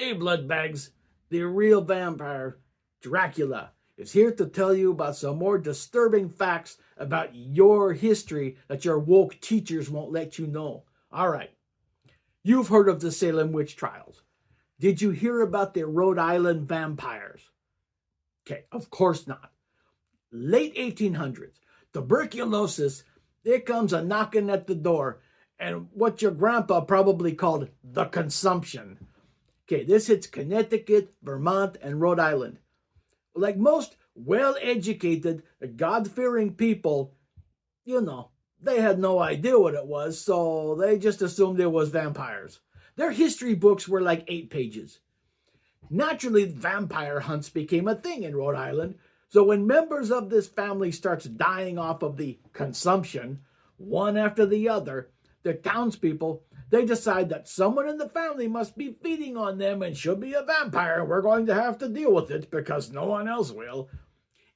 Hey, bloodbags, the real vampire, Dracula, is here to tell you about some more disturbing facts about your history that your woke teachers won't let you know. All right, you've heard of the Salem witch trials. Did you hear about the Rhode Island vampires? Okay, of course not. Late 1800s, tuberculosis, it comes a knocking at the door, and what your grandpa probably called the consumption. Okay, this hits Connecticut, Vermont, and Rhode Island. Like most well-educated, God-fearing people, they had no idea what it was, so they just assumed it was vampires. Their history books were like 8 pages. Naturally, vampire hunts became a thing in Rhode Island, so when members of this family starts dying off of the consumption, one after the other, the townspeople, they decide that someone in the family must be feeding on them and should be a vampire. We're going to have to deal with it because no one else will.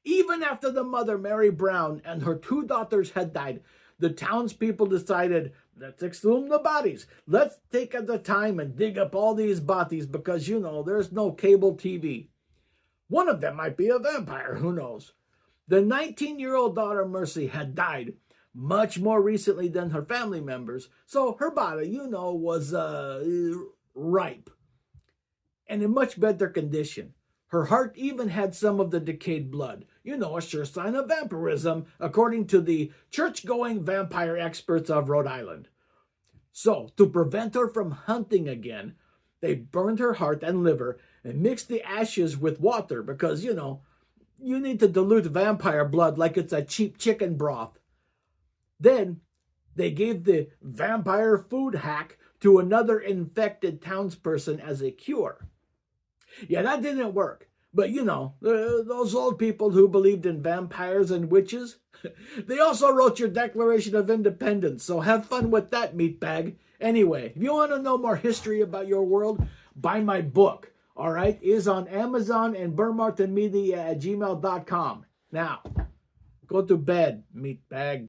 Even after the mother, Mary Brown, and her 2 daughters had died, the townspeople decided, let's exhume the bodies. Let's take the time and dig up all these bodies because, there's no cable TV. One of them might be a vampire, who knows? The 19-year-old daughter, Mercy, had died much more recently than her family members, so her body, was ripe and in much better condition. Her heart even had some of the decayed blood, a sure sign of vampirism, according to the church-going vampire experts of Rhode Island. So, to prevent her from hunting again, they burned her heart and liver and mixed the ashes with water because, you need to dilute vampire blood like it's a cheap chicken broth. Then they gave the vampire food hack to another infected townsperson as a cure. Yeah, that didn't work. But those old people who believed in vampires and witches, they also wrote your Declaration of Independence, so have fun with that, meatbag. Anyway, if you want to know more history about your world, buy my book, all right? It is on Amazon and BurnMartinMedia@gmail.com. Now, go to bed, meatbag.